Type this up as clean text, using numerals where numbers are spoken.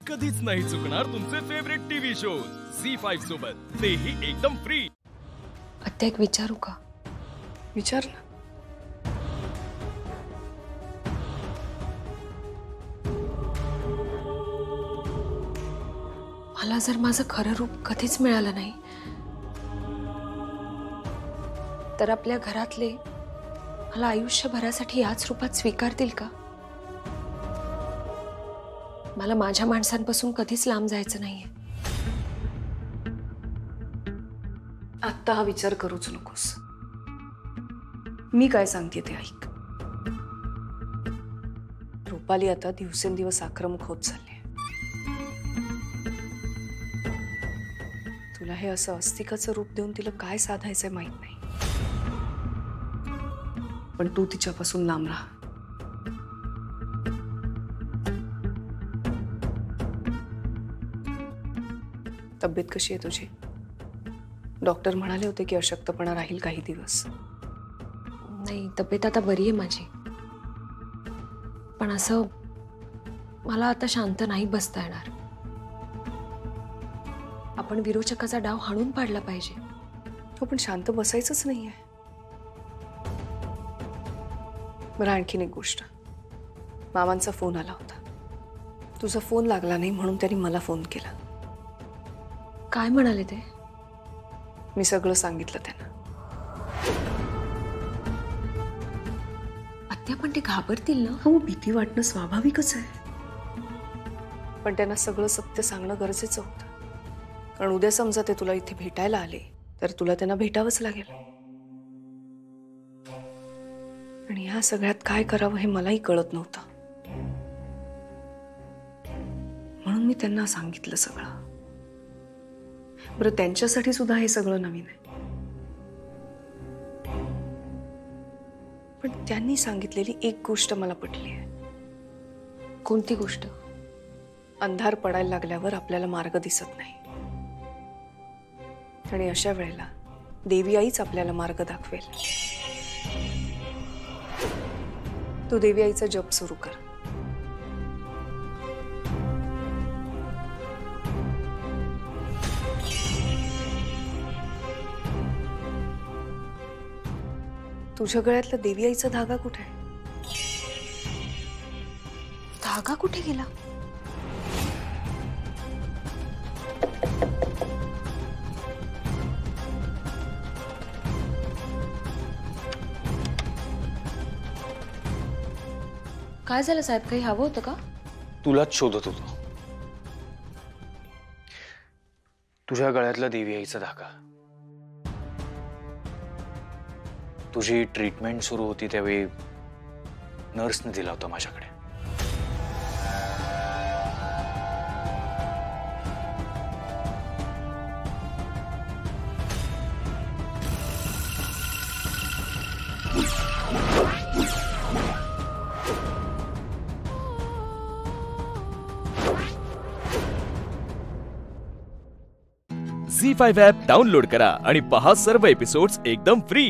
कधीच नाही चुकणार तुमचे फेवरेट टीव्ही शोज झी5 सोबत, तेही एकदम फ्री। आता एक विचारू का? विचार ना। मला जर माझं खरं रूप कधीच मिळालं नाही तर आपल्या घरातले मला आयुष्यभरासाठी याच रूपात स्वीकारतील का? मला माझ्या माणसांपासून कधीच लांब जायचं नाहीये। आत्ता हा विचार करूच नकोस। मी काय सांगते ते ऐक। रुपाली आता दिवसेंदिवस आक्रमक होत चालली आहे। तुला हे असं अस्तिकाचं रूप देऊन तिला काय साधायचंय माहित नाही, पण तू तिच्यापासून लांब राहा। तब्येत कशी आहे तुझी? डॉक्टर म्हणाले होते की अशक्तपणा राहील काही दिवस। नाही, तब्येत आता बरी आहे माझी, पण असं मला आता शांत नाही बसता येणार। आपण विरोचकाचा डाव हाणून पाडला पाहिजे। हो, पण शांत बसायचंच नाहीये। बरं, आणखीन एक गोष्ट। मामांचा फोन आला होता, तुझा फोन लागला नाही म्हणून त्यांनी मला फोन केला। काय म्हणाले ते? मी सगळं सांगितलं त्यांना। आत्या, पण ते घाबरतील ना? हो, भीती वाटणं स्वाभाविकच आहे, पण त्यांना सगळं सत्य सांगणं गरजेचं होतं। कारण उद्या समजा ते तुला इथे भेटायला आले तर तुला त्यांना भेटावंच लागेल। आणि ह्या सगळ्यात काय करावं हे मलाही कळत नव्हतं, म्हणून मी त्यांना सांगितलं सगळं। बरं, त्यांच्यासाठी सुद्धा हे सगळं नवीन आहे, पण त्यांनी सांगितलेली एक गोष्ट मला पटली आहे। कोणती गोष्ट? अंधार पडायला लागल्यावर आपल्याला मार्ग दिसत नाही, आणि अशा वेळेला देवी आईच आपल्याला मार्ग दाखवेल। तू देवी आईचा जप सुरू कर। तुझ्या गळ्यातला देवी आईचा धागा कुठे आहे? धागा कुठे गेला? काय झालं साहेब? काही हवं होतं का? तुलाच शोधत होतो। तुझ्या गळ्यातला देवी आईचा धागा। तुझी ट्रीटमेंट सुरू होती त्यावेळी नर्सने दिला होता माझ्याकडे। झी5 ॲप डाउनलोड करा आणि पहा सर्व एपिसोड्स एकदम फ्री।